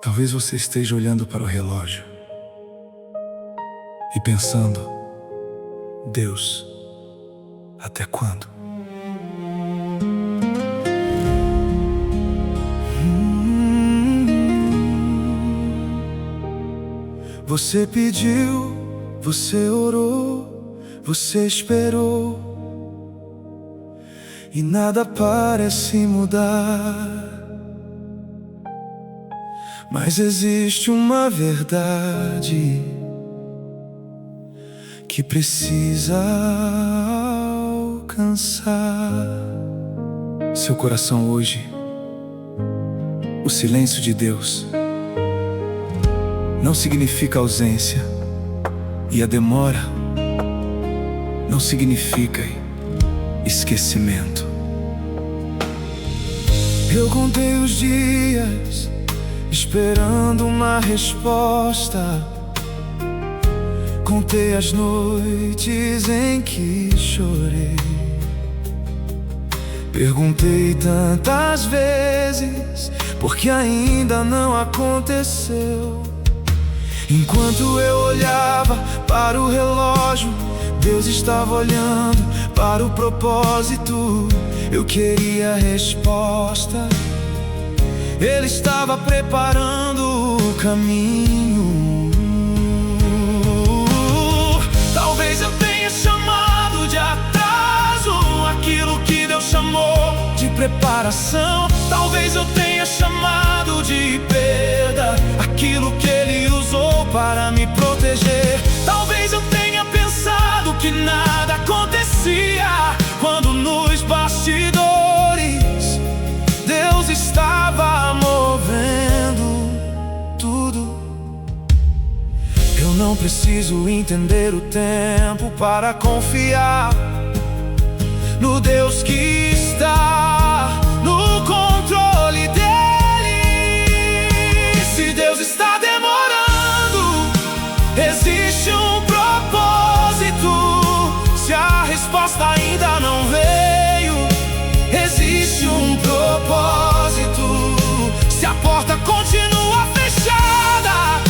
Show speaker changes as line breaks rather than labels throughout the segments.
Talvez você esteja olhando para o relógio e pensando: Deus, até quando?
Você pediu, você orou, você esperou, e nada parece mudar. Mas existe uma verdade que precisa alcançar
seu coração hoje. O silêncio de Deus não significa ausência, e a demora não significa esquecimento.
Eu contei os dias esperando uma resposta, contei as noites em que chorei, perguntei tantas vezes porque ainda não aconteceu. Enquanto eu olhava para o relógio, Deus estava olhando para o propósito. Eu queria a resposta, Ele estava preparando o caminho. Talvez eu tenha chamado de atraso aquilo que Deus chamou de preparação. Talvez eu tenha chamado de perda aquilo que Ele usou para me proteger. Talvez eu tenha pensado que nada acontecia, quando nos bastidores Deus estava movendo tudo. Eu não preciso entender o tempo para confiar no Deus que está no controle dele. Se Deus está demorando, existe um propósito. Se a resposta ainda não veio, existe um propósito. Se a porta continua fechada,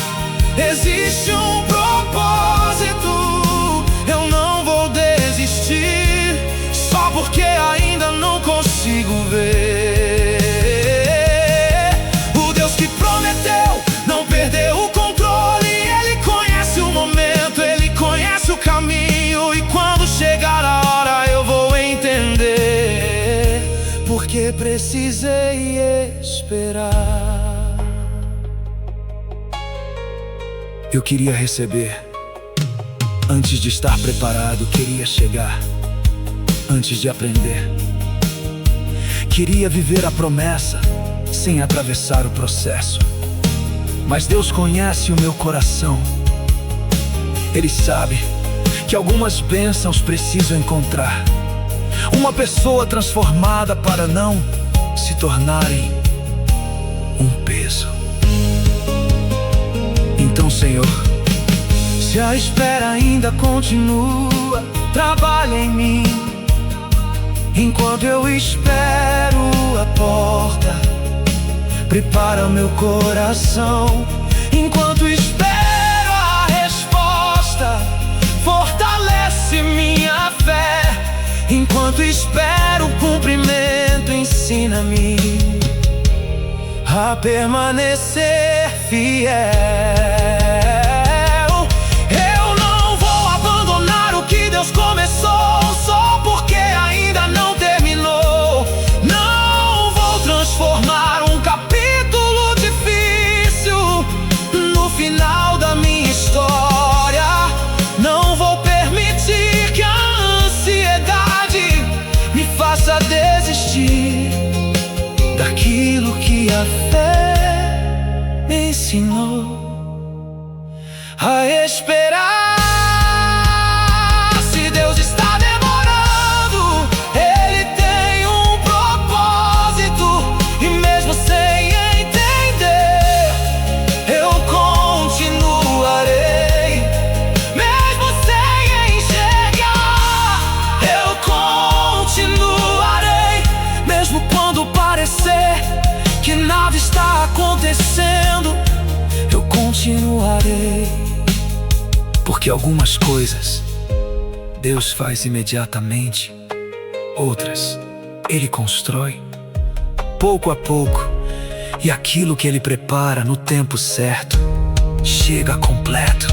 existe um propósito. Eu não vou desistir só porque ainda não consigo ver. O Deus que prometeu não perdeu o controle. Ele conhece o momento, Ele conhece o caminho, e quando chegar a hora eu vou entender porque precisei esperar.
Eu queria receber antes de estar preparado, queria chegar antes de aprender. Queria viver a promessa sem atravessar o processo. Mas Deus conhece o meu coração. Ele sabe que algumas bênçãos preciso encontrar, uma pessoa transformada para não se tornarem um peso. Então, Senhor,
se a espera ainda continua, trabalha em mim. Enquanto eu espero a porta, prepara meu coração. Enquanto espero a resposta, fortalece minha fé. Enquanto espero o cumprimento, ensina-me a permanecer fiel. Eu não vou abandonar o que Deus começou só porque ainda não terminou. Não vou transformar um capítulo difícil no final da minha história. Não vou permitir que a ansiedade me faça desistir daquilo que a fé me ensinou a esperar. Se Deus está demorando, Ele tem um propósito, e mesmo sem entender, eu continuarei. Mesmo sem enxergar, eu continuarei. Mesmo quando parecer que nada está acontecendo,
que algumas coisas Deus faz imediatamente, outras Ele constrói pouco a pouco, e aquilo que Ele prepara no tempo certo chega completo.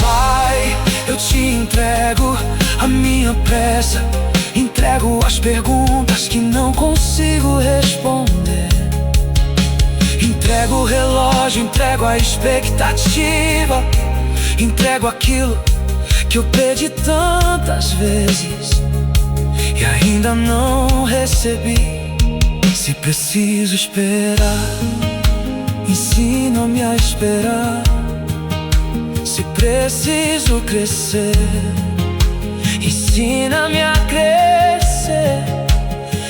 Pai, eu te entrego a minha pressa, entrego as perguntas que não consigo responder, entrego o relógio, entrego a expectativa, entrego aquilo que eu pedi tantas vezes e ainda não recebi. Se preciso esperar, ensina-me a esperar. Se preciso crescer, ensina-me a crescer.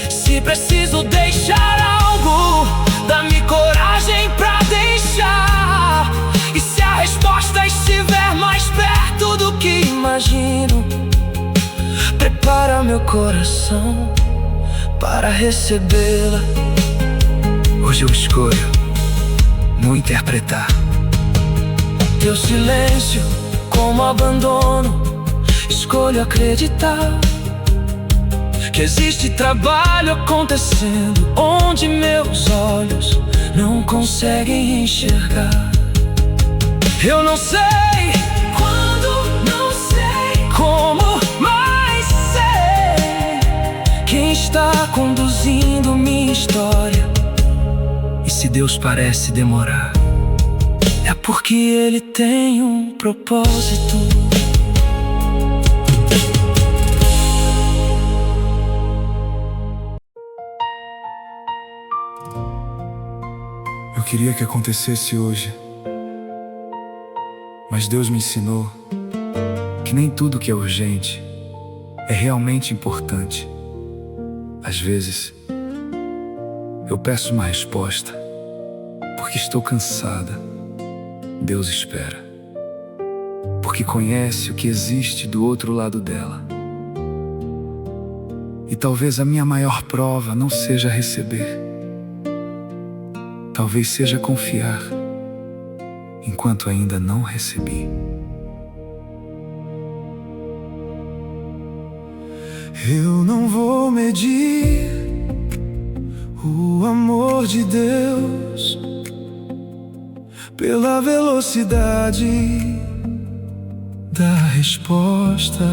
Se preciso deixar algo, dá-me coragem pra deixar. E se a resposta estiver mais perto do que imagino, prepara meu coração para recebê-la. Hoje eu escolho não interpretar teu silêncio como abandono. Escolho acreditar que existe trabalho acontecendo onde meus olhos não conseguem enxergar. Eu não sei quando, não sei como, mas sei quem está conduzindo minha história. E se Deus parece demorar, é porque Ele tem um propósito. Eu queria que acontecesse hoje, mas Deus me ensinou que nem tudo que é urgente é realmente importante. Às vezes, eu peço uma resposta porque estou cansada. Deus espera, porque conhece o que existe do outro lado dela. E talvez a minha maior prova não seja receber, talvez seja confiar enquanto ainda não recebi. Eu não vou medir o amor de Deus pela velocidade da resposta,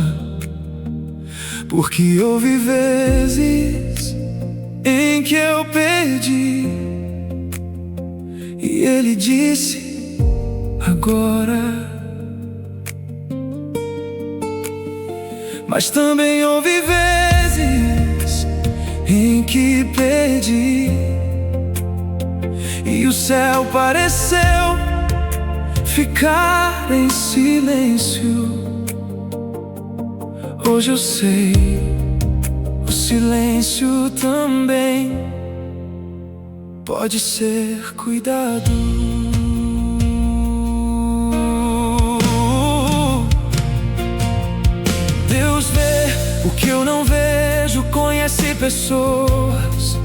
porque houve vezes em que eu perdi e Ele disse: agora. Mas também houve vezes em que perdi e o céu pareceu ficar em silêncio. Hoje eu sei, o silêncio também pode ser cuidado. Deus vê o que eu não vejo, conhece pessoas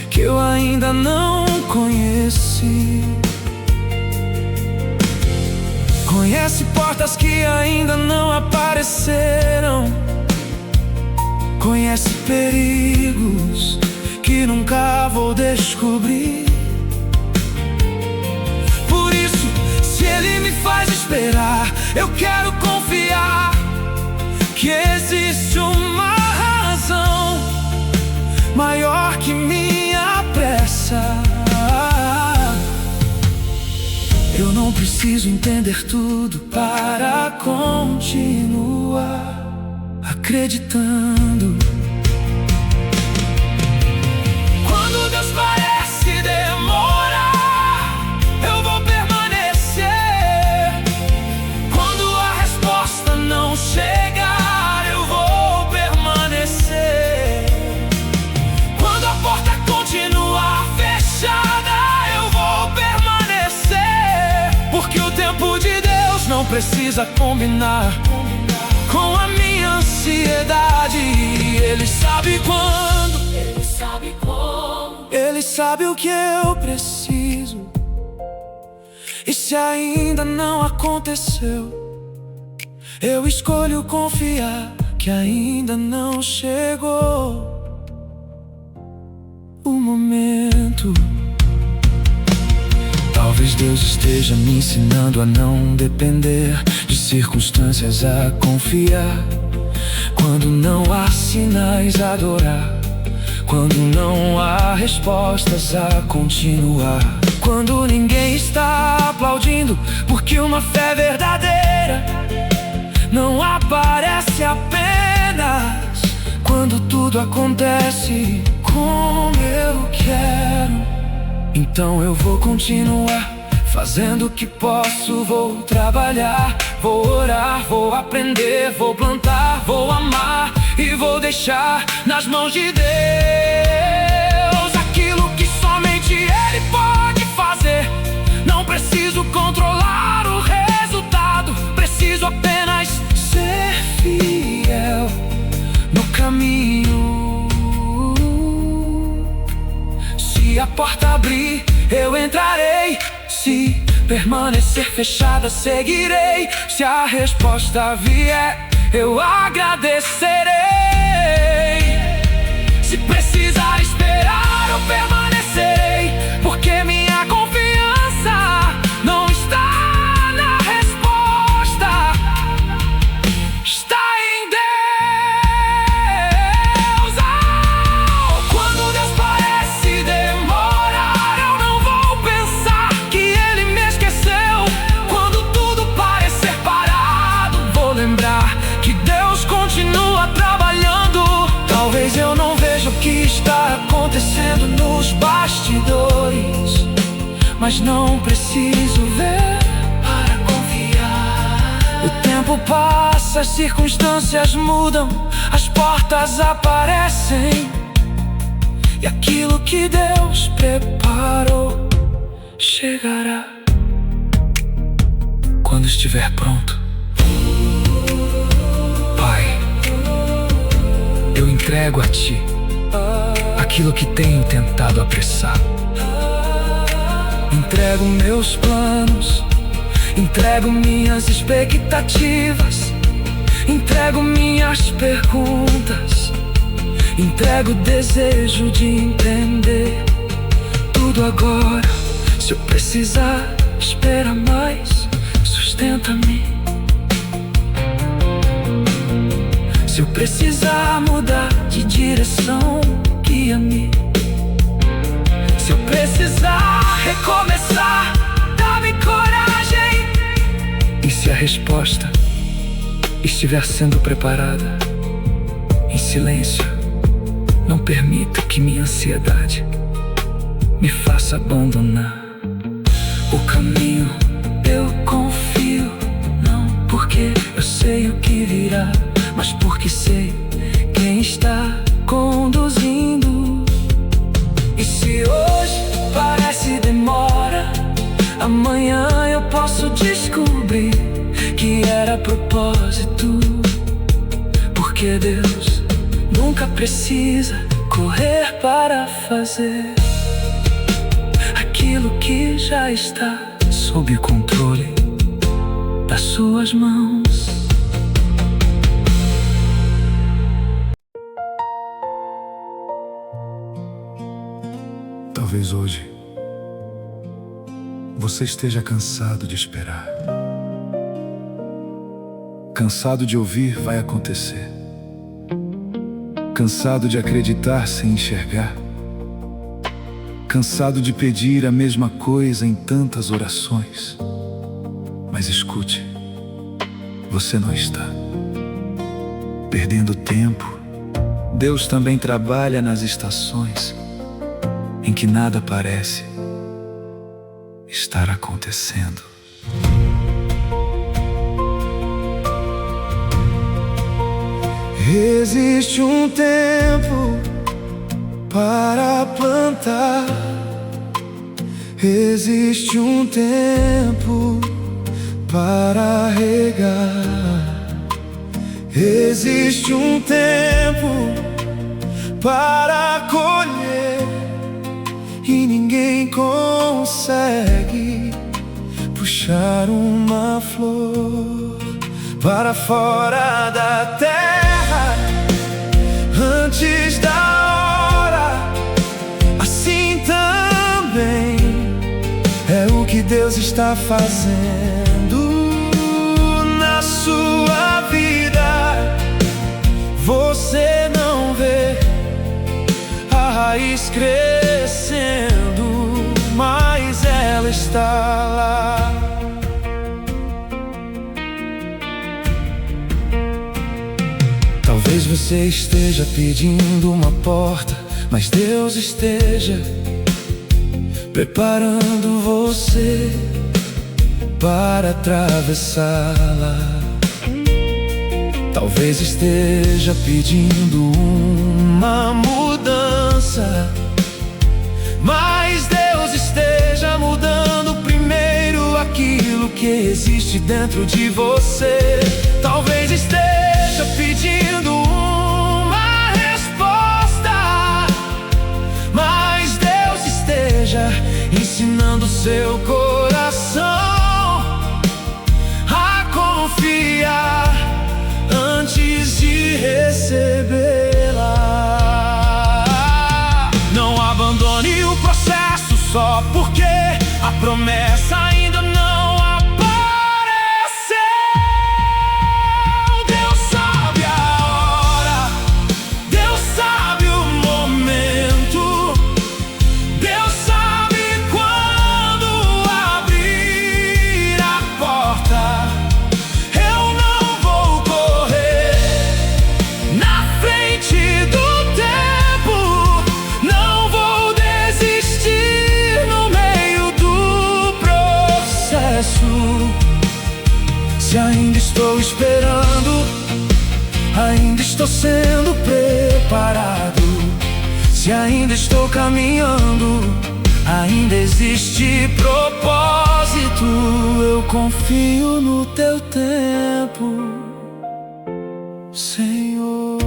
que eu ainda não conheci, conhece portas que ainda não apareceram, conhece perigos que nunca vou descobrir. Por isso, se Ele me faz esperar, eu quero confiar que existe uma razão maior que minha pressa. Eu não preciso entender tudo para continuar acreditando. Quando Deus parece demorar, eu vou permanecer. Quando a resposta não chegar, eu vou permanecer. Quando a porta continuar fechada, eu vou permanecer. Porque o tempo de Deus não precisa combinar com a minha ansiedade. Ele sabe quando, Ele sabe como, Ele sabe o que eu preciso. E se ainda não aconteceu,
Eu escolho confiar que ainda não chegou o momento. Talvez Deus esteja me ensinando a não depender de circunstâncias, a confiar quando não há sinais, a adorar quando não há respostas, a continuar quando ninguém está aplaudindo, porque uma fé verdadeira não aparece apenas quando tudo acontece como eu quero. Então eu vou continuar fazendo o que posso. Vou trabalhar, vou orar, vou aprender, vou plantar, vou amar e vou deixar nas mãos de Deus aquilo que somente Ele pode fazer. Não preciso controlar o resultado, preciso apenas ser fiel no caminho. Se a porta abrir, eu entrarei. Se permanecer fechada, seguirei. Se a resposta vier, eu agradecerei. Se precisar esperar, eu permanecerei, porque minha confiança não está na resposta, está em Deus. Quando Deus parece demorar, eu não vou pensar que Ele me esqueceu. Quando tudo parecer parado, vou lembrar que Deus continua trabalhando. Talvez eu não veja o que está acontecendo nos bastidores, mas não preciso ver para confiar. O tempo passa, as circunstâncias mudam, as portas aparecem, e aquilo que Deus preparou chegará quando estiver pronto. Pai, eu entrego a Ti aquilo que tenho tentado apressar. Entrego meus planos, entrego minhas expectativas, entrego minhas perguntas, entrego o desejo de entender tudo agora. Se eu precisar, espera mais, sustenta-me. Se eu precisar mudar de direção, guia-me. Se eu precisar recomeçar, dá-me coragem. E se a resposta estiver sendo preparada, em silêncio, não permita que minha ansiedade me faça abandonar o caminho. Eu confio, não porque eu sei o que virá, mas porque sei quem está conduzindo. E se hoje parece demora, amanhã eu posso descobrir que era propósito, porque Deus nunca precisa correr para fazer aquilo que já está sob controle das suas mãos.
Talvez hoje você esteja cansado de esperar, cansado de ouvir vai acontecer, cansado de acreditar sem enxergar, cansado de pedir a mesma coisa em tantas orações. Mas escute, você não está perdendo tempo. Deus também trabalha nas estações em que nada parece estar acontecendo.
Existe um tempo para plantar, existe um tempo para regar, existe um tempo para colher, e ninguém consegue puxar uma flor para fora da terra antes da hora. Assim também é o que Deus está fazendo na sua vida. Você não vê a raiz crescendo, mas ela está lá. Talvez você esteja pedindo uma porta, mas Deus esteja preparando você para atravessá-la. Talvez esteja pedindo uma mudança, mas Deus esteja mudando primeiro aquilo que existe dentro de você. Talvez esteja pedindo uma resposta, mas Deus esteja ensinando seu coração a confiar antes de recebê-la. Não abandone o processo só porque a promessa ainda não apareceu. Deus sabe a hora, Deus sabe o momento, Deus sabe quando abrir a porta. Eu não vou correr na frente do tempo, não vou desistir no meio do processo. Se ainda estou esperando, ainda estou sendo preparado. Se ainda estou caminhando, ainda existe propósito. Eu confio no teu tempo, Senhor.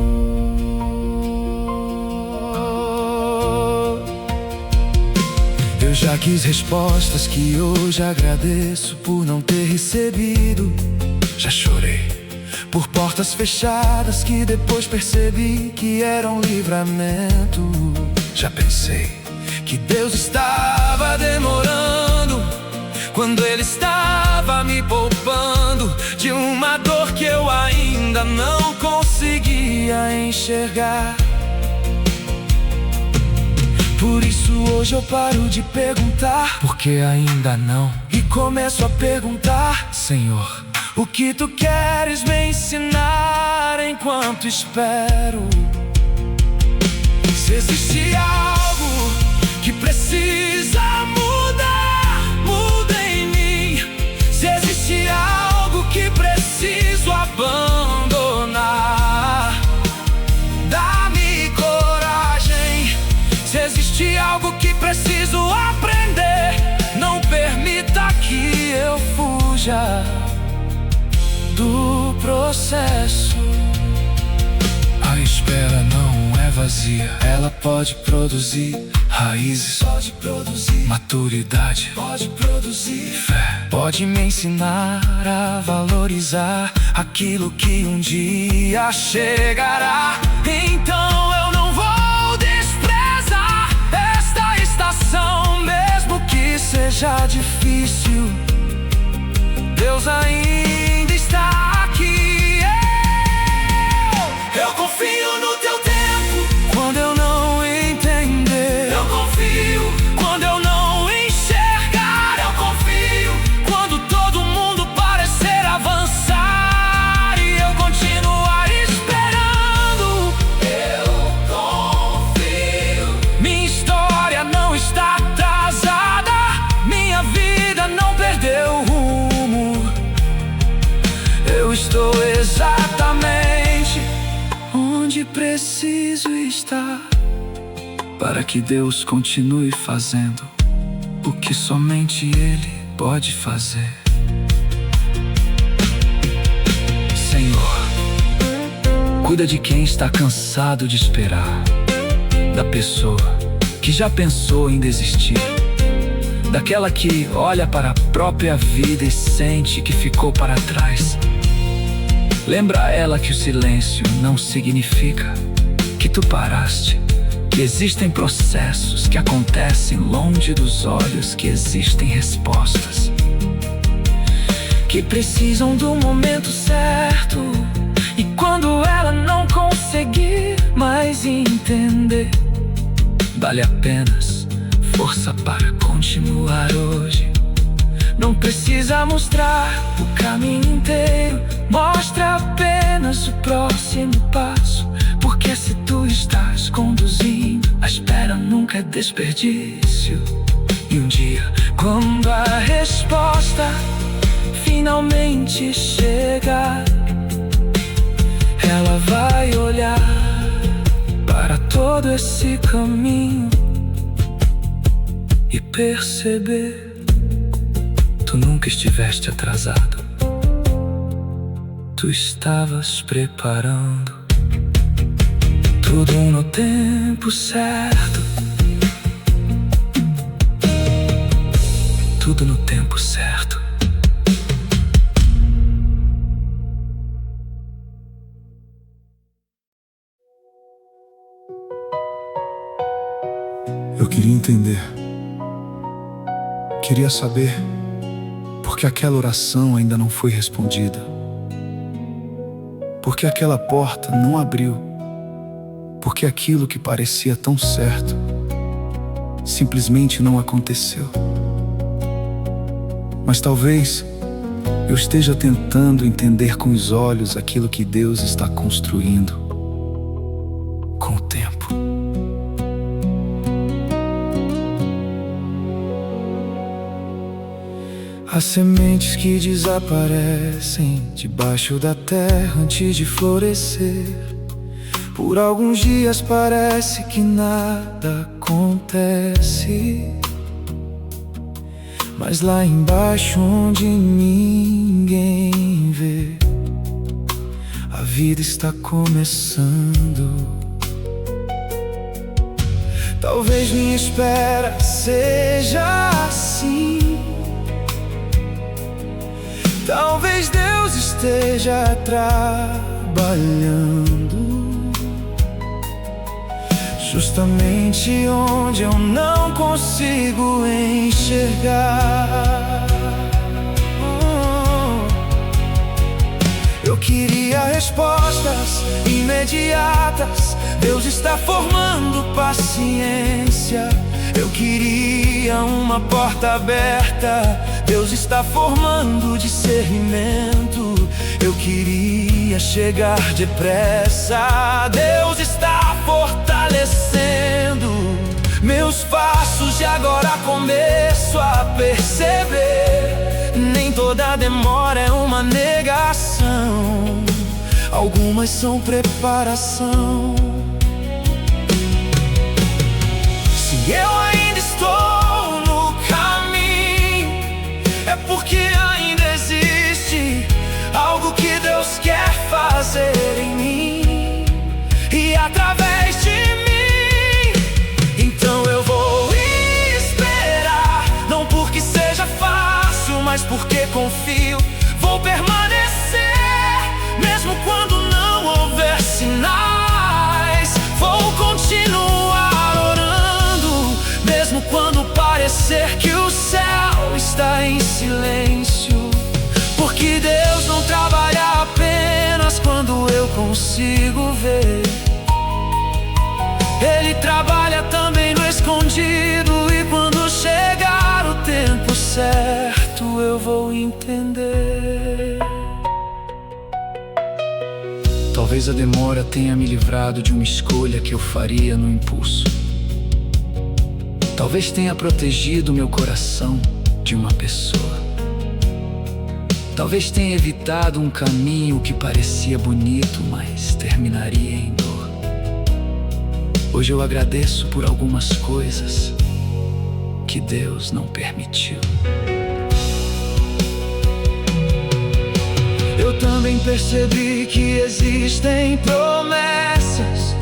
Eu já quis respostas que hoje agradeço por não ter recebido. Já chorei por portas fechadas que depois percebi que eram livramento. Já pensei que Deus estava demorando quando Ele estava me poupando de uma dor que eu ainda não conseguia enxergar. Por isso hoje eu paro de perguntar por que ainda não, e começo a perguntar: Senhor, o que Tu queres me ensinar enquanto espero? Se existe algo que precisa mudar, muda em mim. Se existe algo que preciso abandonar, dá-me coragem. Se existe algo que preciso aprender, não permita que eu fuja do processo. A espera não é vazia, ela pode produzir raízes, pode produzir maturidade, pode produzir fé, pode me ensinar a valorizar aquilo que um dia chegará. Então eu não vou desprezar esta estação, mesmo que seja difícil. Deus ainda está aqui. Eu confio no teu tempo quando eu não entender. Eu confio quando eu não enxergar. Eu confio quando todo mundo parecer avançar e eu continuar esperando. Eu confio. Minha história não está atrasada, minha vida não perdeu rumo. Eu estou exatamente onde preciso estar para que Deus continue fazendo o que somente Ele pode fazer. Senhor, cuida de quem está cansado de esperar, da pessoa que já pensou em desistir, daquela que olha para a própria vida e sente que ficou para trás.
Lembra a ela que o silêncio não significa que tu paraste, que existem processos que acontecem longe dos olhos, que existem respostas que precisam do momento certo. E quando ela não conseguir mais entender, dá-lhe apenas força para continuar hoje. Não precisa mostrar o caminho inteiro, mostra apenas o próximo passo. Porque se tu estás conduzindo, a espera nunca é desperdício. E um dia, quando a resposta finalmente chegar, ela vai olhar para todo esse caminho e perceber: tu nunca estiveste atrasado, tu estavas preparando tudo no tempo certo. Tudo no tempo certo. Eu queria entender. Queria saber por que aquela oração ainda não foi respondida. Por que aquela porta não abriu. Por que aquilo que parecia tão certo simplesmente não aconteceu. Mas talvez eu esteja tentando entender com os olhos aquilo que Deus está construindo com o tempo. Há sementes que desaparecem debaixo da terra antes de florescer. Por alguns dias parece que nada acontece, mas lá embaixo onde ninguém vê, a vida está começando. Talvez minha espera seja assim. Talvez Deus esteja trabalhando justamente onde eu não consigo enxergar. Eu queria respostas imediatas, Deus está formando paciência. Eu queria uma porta aberta, Deus está formando discernimento. Eu queria chegar depressa, Deus está fortalecendo meus passos e agora começo a perceber: nem toda demora é uma negação, algumas são preparação. Se eu ainda estou no caminho, é porque ainda existe algo que Deus quer fazer em mim e através de mim. Então eu vou esperar, não porque seja fácil, mas porque confio. Vou permanecer, mesmo quando não houver sinais. Vou continuar orando, mesmo quando parecer que o céu está em silêncio. Porque Deus não trabalha apenas quando eu consigo ver, Ele trabalha também no escondido. E quando chegar o tempo certo, eu vou entender. Talvez a demora tenha me livrado de uma escolha que eu faria no impulso. Talvez tenha protegido meu coração de uma pessoa. Talvez tenha evitado um caminho que parecia bonito, mas terminaria em dor. Hoje eu agradeço por algumas coisas que Deus não permitiu. Eu também percebi que existem promessas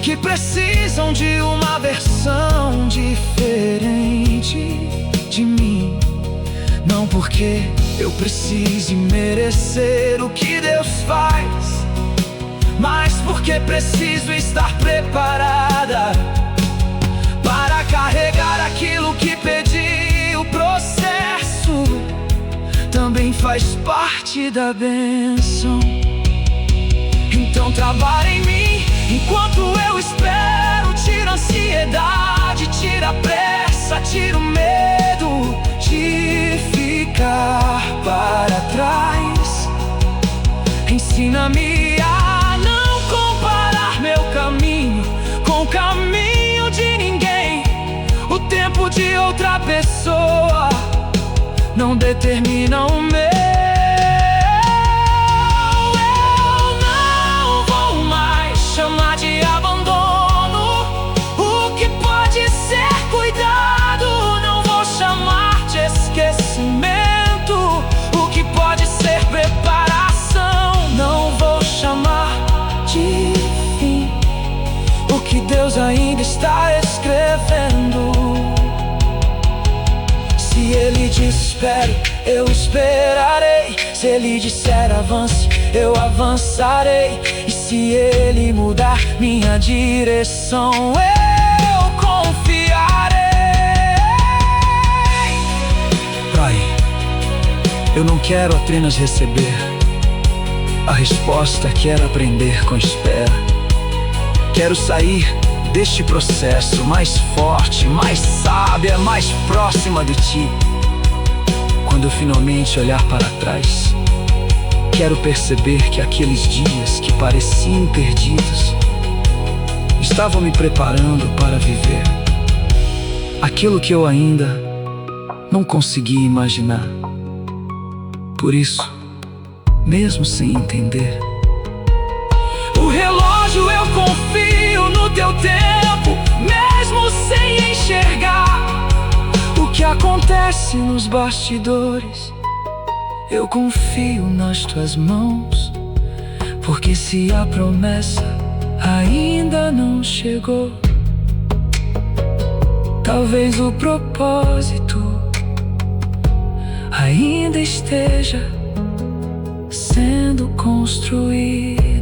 que precisam de uma versão diferente de mim. Não porque
eu precise merecer o que Deus faz, mas porque preciso estar preparada para carregar aquilo que pedi. O processo também faz parte da bênção. Então trabalha em mim enquanto eu espero. Tira a ansiedade, tira a pressa, tira o medo de ficar para trás. Ensina-me a não comparar meu caminho com o caminho de ninguém. O tempo de outra pessoa não determina o meu. Eu não vou mais chamar de abandono o que pode ser cuidado. Não vou chamar de esquecimento o que pode ser preparação. Não vou chamar de fim o que Deus ainda está escrevendo. Se Ele diz espere, eu esperarei. Se Ele disser avance, eu avançarei. E se Ele mudar minha direção, eu confiarei.
Pai, eu não quero apenas receber a resposta, quero aprender com espera. Quero sair deste processo mais forte, mais sábia, mais próxima de Ti. Quando eu finalmente olhar para trás, quero perceber que aqueles dias que pareciam perdidos estavam me preparando para viver aquilo que eu ainda não consegui imaginar. Por isso, mesmo sem entender,
o relógio eu confio no Teu tempo, mesmo sem enxergar o que acontece nos bastidores. Eu confio nas Tuas mãos, porque se a promessa ainda não chegou, talvez o propósito ainda esteja sendo construído.